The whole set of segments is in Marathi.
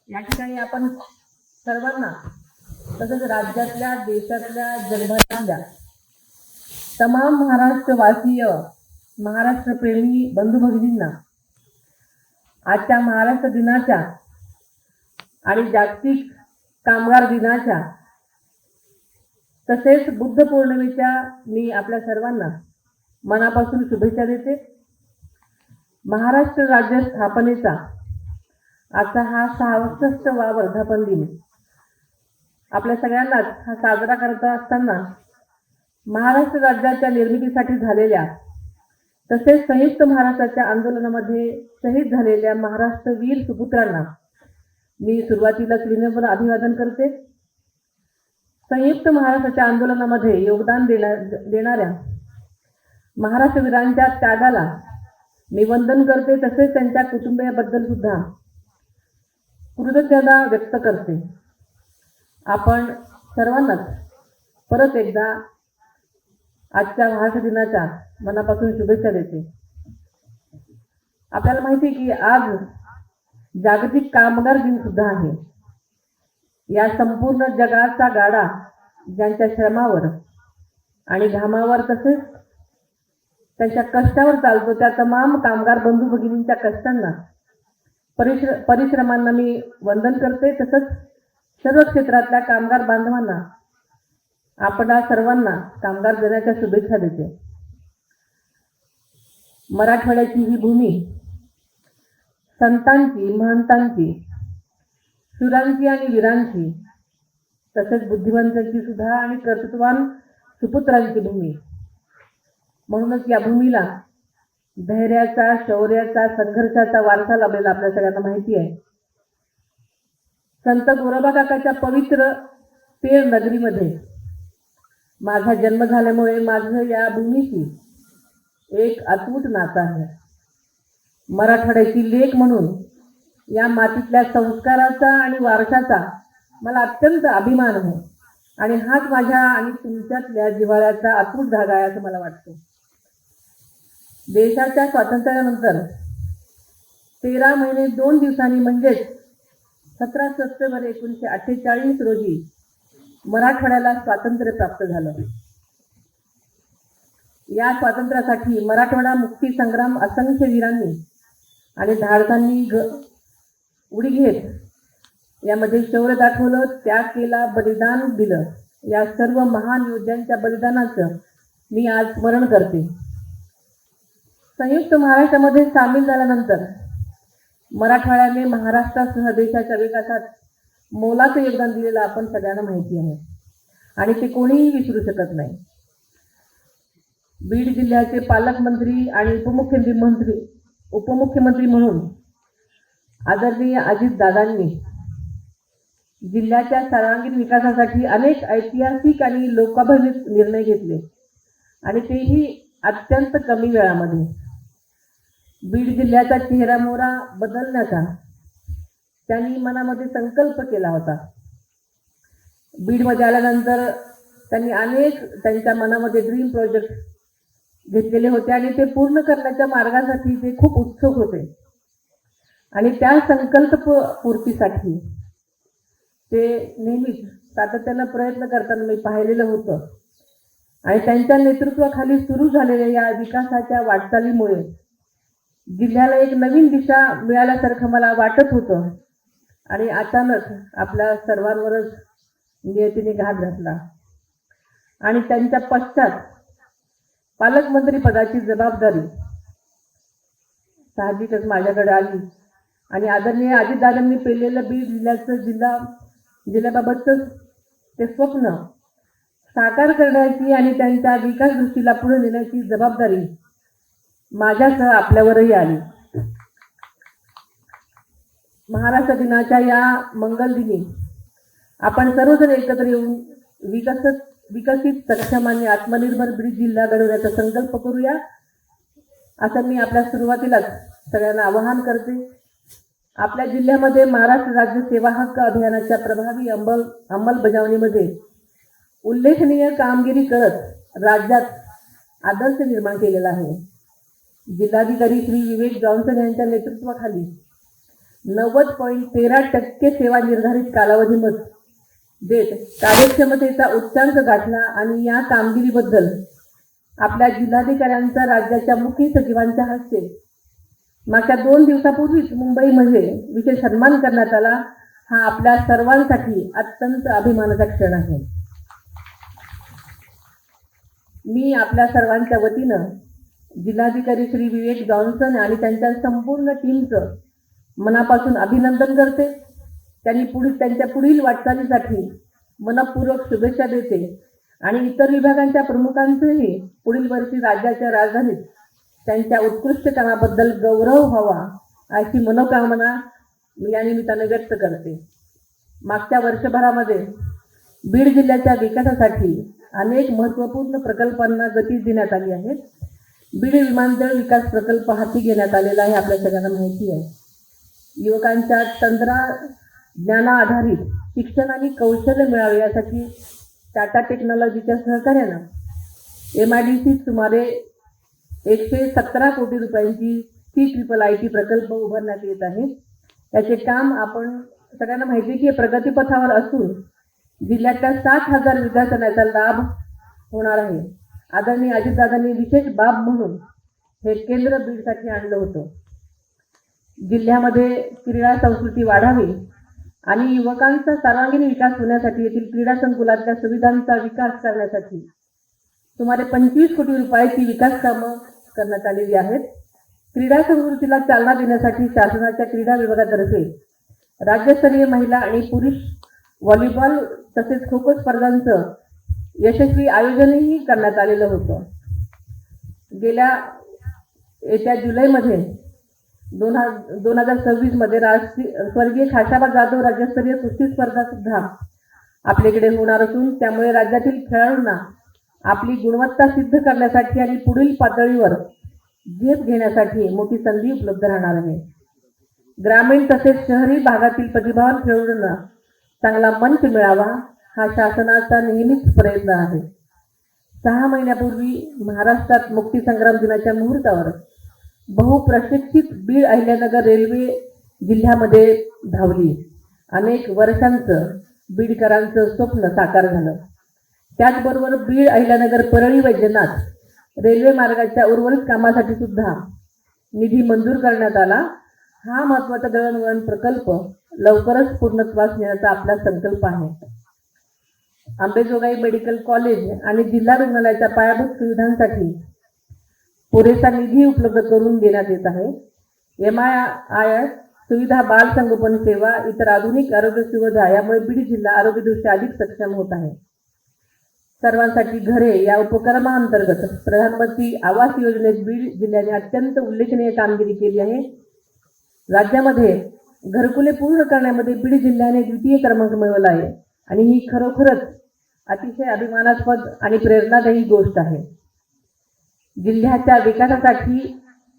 या ठिकाणी आपण सर्वांना तसंच राज्यातल्या देशातल्या जगभरातल्या तमाम महाराष्ट्रवासीय महाराष्ट्रप्रेमी बंधू भगिनींना आजच्या महाराष्ट्र दिनाच्या आणि जागतिक कामगार दिनाच्या तसेच बुद्ध पौर्णिमेच्या मी आपल्या सर्वांना मनापासून शुभेच्छा देते। महाराष्ट्र राज्य स्थापनेचा आजचा हा 66वा वर्धापन दिन आपल्या सगळ्यांनाच हा साजरा करत असताना महाराष्ट्र राज्याच्या निर्मितीसाठी झालेल्या तसेच संयुक्त महाराष्ट्राच्या आंदोलनामध्ये शहीद झालेल्या महाराष्ट्र वीर सुपुत्रांना मी सुरुवातीलाच विनम्र अभिवादन करते। संयुक्त महाराष्ट्राच्या आंदोलनामध्ये योगदान देणाऱ्या महाराष्ट्र वीरांच्या त्यागाला मी वंदन करते, तसेच त्यांच्या कुटुंबियाबद्दल सुद्धा कृतज्ञता व्यक्त करते। आपण सर्वांनाच परत एकदा आजच्या महाराष्ट्र दिनाच्या मनापासून शुभेच्छा देते। आपल्याला माहिती आहे की आज जागतिक कामगार दिन सुद्धा आहे। या संपूर्ण जगाचा गाडा ज्यांच्या श्रमावर आणि घामावर तसेच त्यांच्या कष्टावर चालतो त्या तमाम कामगार बंधू भगिनींच्या कष्टांना परिश्रमांना मी वंदन करते। तसंच सर्व क्षेत्रातल्या कामगार बांधवांना आपणा सर्वांना कामगार दिनाच्या शुभेच्छा देते। मराठवाड्याची ही भूमी संतांची, महंतांची, शूरांची आणि वीरांची तसेच बुद्धिवंतांची सुद्धा आणि कर्तृत्ववान सुपुत्रांची भूमी। म्हणूनच या भूमीला धैर्याचा, शौर्याचा, संघर्षाचा वारसा लाभलेला आपल्या सगळ्यांना माहिती आहे। संत गोरोबा काकाच्या पवित्र पेर नगरीमध्ये माझा जन्म झाल्यामुळे माझं या भूमीशी एक अतूट नातं आहे। मराठवाड्याची लेक म्हणून या मातीतल्या संस्काराचा आणि वारशाचा मला अत्यंत अभिमान आहे आणि हाच माझ्या आणि तुमच्यातल्या जिव्हाळ्याचा अतूट धागा आहे असं मला वाटतं। देशाच्या स्वातंत्र्यानंतर 13 महिने 2 दिवसांनी म्हणजेच 17 सप्टेंबर 1948 रोजी मराठवाड्याला स्वातंत्र्य प्राप्त झालं। या स्वातंत्र्यासाठी मराठवाडा मुक्ती संग्राम असंख्य वीरांनी आणि धाडसांनी उडी घेत यामध्ये शौर्य दाखवलं, त्याग केला, बलिदान दिलं। या सर्व महान योद्ध्यांच्या बलिदानाचं मी आज स्मरण करते। संयुक्त महाराष्ट्रामध्ये सामील झाल्यानंतर मराठवाड्याने महाराष्ट्रासह देशाच्या विकासात मोलाचं योगदान दिलेलं आपण सगळ्यांना माहिती आहे आणि ते कोणीही विसरू शकत नाही। बीड जिल्ह्याचे पालकमंत्री आणि उपमुख्यमंत्री म्हणून आदरणीय अजितदादांनी जिल्ह्याच्या सर्वांगीण विकासासाठी अनेक ऐतिहासिक आणि लोकाभिमुख निर्णय घेतले आणि तेही अत्यंत कमी वेळामध्ये। बीड जिल्ह्याचा चेहरामोहरा बदलण्याचा त्यांनी मनामध्ये संकल्प केला होता। बीडमध्ये आल्यानंतर त्यांनी अनेक त्यांच्या मनामध्ये ड्रीम प्रोजेक्ट घेतलेले होते आणि ते पूर्ण करण्याच्या मार्गासाठी ते खूप उत्सुक होते आणि त्या संकल्प पूर्तीसाठी ते नेहमीच सातत्यानं प्रयत्न करताना मी पाहिलेलं होतं आणि त्यांच्या नेतृत्वाखाली सुरू झालेल्या या विकासाच्या वाटचालीमुळे जिल्ह्याला एक नवीन दिशा मिळाल्यासारखं मला वाटत होतं आणि अचानक आपल्या सर्वांवरच नियतीने घात घातला आणि त्यांच्या पश्चात पालकमंत्री पदाची जबाबदारी साहजिकच माझ्याकडे आली आणि आदरणीय अजितदादांनी पेरलेलं बीड जिल्ह्याचं जिल्ह्याबाबतचं ते स्वप्न साकार करण्याची आणि त्यांच्या विकास दृष्टीला पुढे नेण्याची जबाबदारी माझ्यासह आपल्यावरही आली। महाराष्ट्र दिनाच्या या मंगल दिनी आपण सर्वजण एकत्र येऊन विकसित, सक्षम आणि आत्मनिर्भर बीड जिल्हा घडवण्याचा संकल्प करूया असं मी आपल्या सुरुवातीलाच सगळ्यांना आवाहन करते। आपल्या जिल्ह्यामध्ये महाराष्ट्र राज्य सेवा हक्क अभियानाच्या प्रभावी अंमलबजावणीमध्ये उल्लेखनीय कामगिरी करत राज्यात आदर्श निर्माण केलेला आहे। जिल्हाधिकारी श्री विवेक जॉन्सन यांच्या नेतृत्वाखाली 90.13% सेवा निर्धारित कालावधीमध्ये देत कार्यक्षमतेचा उच्चांक गाठला आणि या कामगिरीबद्दल आपल्या जिल्हाधिकाऱ्यांचा राज्याच्या मुख्य सचिवांच्या हस्ते मागच्या 2 दिवसापूर्वीच मुंबईमध्ये विशेष सन्मान करण्यात आला. हा आपल्या सर्वांसाठी अत्यंत अभिमानाचा क्षण आहे. मी आपल्या सर्वांच्या वतीनं जिल्हाधिकारी श्री विवेक जॉन्सन आणि त्यांच्या संपूर्ण टीमचं मनापासून अभिनंदन करते. त्यांच्या पुढील वाटचालीसाठी मनपूर्वक शुभेच्छा देते आणि इतर विभागांच्या प्रमुखांचंही पुढील वर्षी राज्याच्या राजधानीत त्यांच्या उत्कृष्ट कामाबद्दल गौरव व्हावा अशी मनोकामना मी या निमित्ताने व्यक्त करते. मागच्या वर्षभरामध्ये बीड जिल्ह्याच्या विकासासाठी अनेक महत्त्वपूर्ण प्रकल्पांना गती देण्यात आली आहे. बीड विमानतळ विकास प्रकल्प हाती घेण्यात आलेला आहे, आपल्या सगळ्यांना माहिती आहे. युवकांच्या तंत्रज्ञाना आधारित शिक्षण आणि कौशल्य मिळावे यासाठी टाटा टेक्नॉलॉजीच्या सहकार्यानं MIDC सुमारे 117 कोटी रुपयांची CIIT प्रकल्प उभारण्यात येत आहे. याचे काम आपण सगळ्यांना माहिती आहे की प्रगतीपथावर असून जिल्ह्यातल्या 60,000 विद्यार्थ्यांना लाभ होणार आहे. आदरणीय अजितदादांनी विशेष बाब म्हणून हे केंद्र बीडसाठी आणलं होतं. जिल्ह्यामध्ये क्रीडा संस्कृती वाढावी आणि युवकांचा सर्वांगीण विकास होण्यासाठी येथील क्रीडा संकुलातल्या सुविधांचा विकास करण्यासाठी सुमारे 25 कोटी रुपयाची विकास कामं करण्यात आलेली आहेत. क्रीडा संस्कृतीला चालना देण्यासाठी शासनाच्या क्रीडा विभागातर्फे राज्यस्तरीय महिला आणि पुरुष व्हॉलीबॉल तसेच खो खो स्पर्धांचं यशस्वी आयोजनही करण्यात आलेलं होतं. येत्या जुलैमध्ये 2026 मध्ये स्वर्गीय खाशाबा जाधव राज्यस्तरीय कुस्ती स्पर्धा सुद्धा आपल्याकडे होणार असून त्यामुळे राज्यातील खेळाडूंना आपली गुणवत्ता सिद्ध करण्यासाठी आणि पुढील पातळीवर झेप घेण्यासाठी मोठी संधी उपलब्ध राहणार आहे. ग्रामीण तसेच शहरी भागातील प्रतिभावान खेळाडूंना चांगला मंच मिळावा हा शासनाचा नेहमीच प्रयत्न आहे. 6 महिन्यापूर्वी महाराष्ट्रात मुक्तीसंग्राम दिनाच्या मुहूर्तावर बहुप्रशिक्षित बीड अहिल्यानगर रेल्वे जिल्ह्यामध्ये धावली. अनेक वर्षांचं बीडकरांचं स्वप्न साकार झालं. त्याचबरोबर बीड अहिल्यानगर परळी वैजनाथ रेल्वे मार्गाच्या उर्वरित कामासाठी सुद्धा निधी मंजूर करण्यात आला. हा महत्त्वाचा दळणवळण प्रकल्प लवकरच पूर्णत्वास नेण्याचा आपला संकल्प आहे. अंबेजोगाई मेडिकल कॉलेज आणि जिल्हा रुग्णालयाच्या पायाभूत सुविधांसाठी पुरेसा निधी उपलब्ध करून देण्यात येत आहे. MIIS सुविधा, बाल संगोपन सेवा, इतर आधुनिक आरोग्य सुविधा यामुळे बीड जिल्हा आरोग्यदृष्ट्या अधिक सक्षम होत आहे. सर्वांसाठी घरे या उपक्रमांतर्गत प्रधानमंत्री आवास योजनेत बीड जिल्ह्याने अत्यंत उल्लेखनीय कामगिरी केली आहे. राज्यामध्ये घरकुले पूर्ण करण्यामध्ये बीड जिल्ह्याने द्वितीय क्रमांक मिळवला आहे आणि ही खरोखरच अतिशय अभिमानास्पद आणि प्रेरणादायी गोष्ट आहे. जिल्ह्याच्या विकासासाठी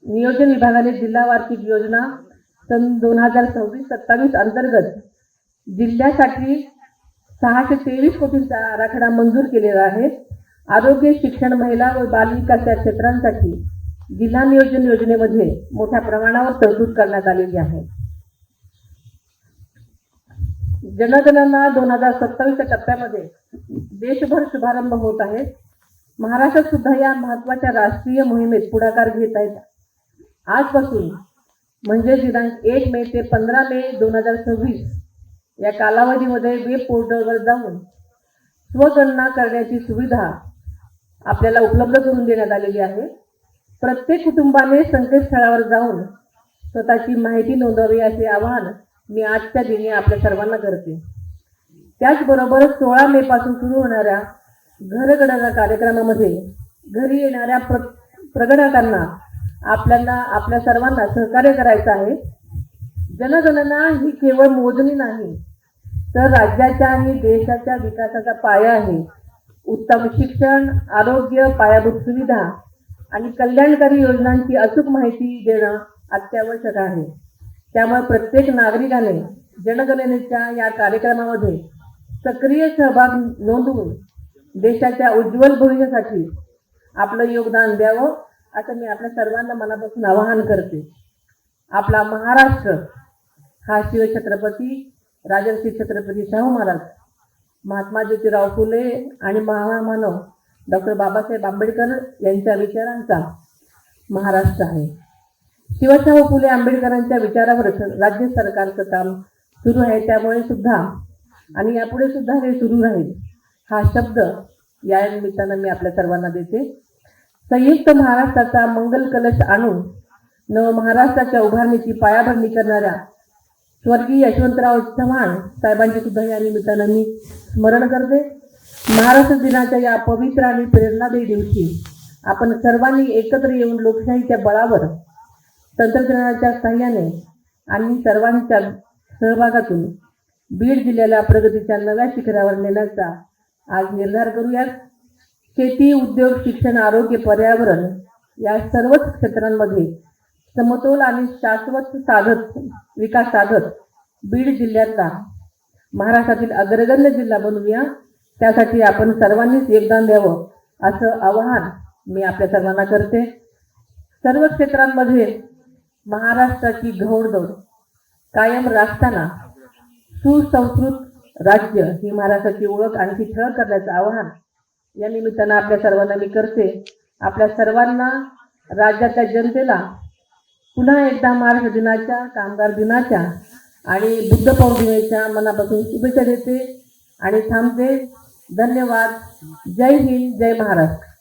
नियोजन विभागाने जिल्हा वार्षिक योजना सन 2026-27 अंतर्गत जिल्ह्यासाठी 623 कोटींचा आराखडा मंजूर केलेला आहे. आरोग्य, शिक्षण, महिला व बालविकास या क्षेत्रांसाठी जिल्हा नियोजन योजनेमध्ये मोठ्या प्रमाणावर तरतूद करण्यात आलेली आहे. जनगणना 2027च्या टप्प्यामध्ये देशभर शुभारंभ होत आहे. महाराष्ट्रात सुद्धा या महत्त्वाच्या राष्ट्रीय मोहिमेत पुढाकार घेत आहेत. आजपासून म्हणजे दिनांक 1 मे ते 15 मे 2026 या कालावधीमध्ये वेब पोर्टलवर जाऊन स्वगणना करण्याची सुविधा आपल्याला उपलब्ध करून देण्यात आलेली आहे. प्रत्येक कुटुंबाने संकेतस्थळावर जाऊन स्वतःची माहिती नोंदवावी असे आवाहन मी आजच्या दिनी आपल्या सर्वांना करते. त्याचबरोबर 16 मे पासून सुरू होणाऱ्या घरगणना कार्यक्रमामध्ये घरी येणाऱ्या प्रगणकांना आपल्या सर्वांना सहकार्य करायचं आहे. जनगणना ही केवळ मोजणी नाही तर राज्याच्या आणि देशाच्या विकासाचा पाया आहे. उत्तम शिक्षण, आरोग्य, पायाभूत सुविधा आणि कल्याणकारी योजनांची अचूक माहिती देणं अत्यावश्यक आहे. त्यामुळे प्रत्येक नागरिकाने जनगणनेच्या या कार्यक्रमामध्ये सक्रिय सहभाग नोंदवून देशाच्या उज्ज्वल भविष्यासाठी आपलं योगदान द्यावं असं मी आपल्या सर्वांना मनापासून आवाहन करते. आपला महाराष्ट्र हा शिवछत्रपती राजर्षी छत्रपती शाहू महाराज, महात्मा ज्योतिराव फुले आणि महामानव डॉक्टर बाबासाहेब आंबेडकर यांच्या विचारांचा महाराष्ट्र आहे. शिवशाहू फुले आंबेडकरांच्या विचारावरच राज्य सरकारचं काम सुरू आहे. त्यामुळे सुद्धा आणि यापुढे सुद्धा हे सुरू राहील हा शब्द या निमित्तानं मी आपल्या सर्वांना देते. संयुक्त महाराष्ट्राचा मंगल कलश आणून नव महाराष्ट्राच्या उभारणीची पायाभरणी करणाऱ्या स्वर्गीय यशवंतराव चव्हाण साहेबांची सुद्धा या निमित्तानं मी स्मरण करते. महाराष्ट्र दिनाच्या या पवित्र आणि प्रेरणादायी दिवशी आपण सर्वांनी एकत्र येऊन लोकशाहीच्या बळावर तंत्रज्ञानाच्या साहाय्याने आणि सर्वांच्या सहभागातून बीड जिल्ह्याला प्रगतीच्या नव्या शिखरावर नेण्याचा आज निर्धार करूयात. शेती, उद्योग, शिक्षण, आरोग्य, पर्यावरण या सर्वच क्षेत्रांमध्ये समतोल आणि शाश्वत विकास साधत बीड जिल्ह्यातला महाराष्ट्रातील अग्रगण्य जिल्हा बनवूया. त्यासाठी आपण सर्वांनीच योगदान द्यावं असं आवाहन मी आपल्या सर्वांना करते. सर्व क्षेत्रांमध्ये महाराष्ट्राची घोडदौड कायम राखताना सुसंस्कृत राज्य ही महाराष्ट्राची ओळख आणखी ठळक करण्याचं आवाहन या निमित्तानं आपल्या सर्वांना मी करते. आपल्या सर्वांना, राज्याच्या जनतेला पुन्हा एकदा महाराष्ट्र दिनाच्या, कामगार दिनाच्या आणि बुद्ध पौर्णिमेच्या मनापासून शुभेच्छा देते आणि थांबते. धन्यवाद. जय हिंद, जय महाराष्ट्र.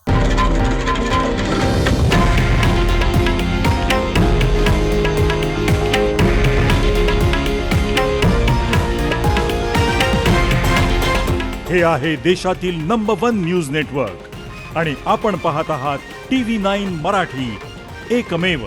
हे आहे देशातील नंबर 1 न्यूज नेटवर्क आणि आपण पाहत आहात TV9 मराठी, एकमेव.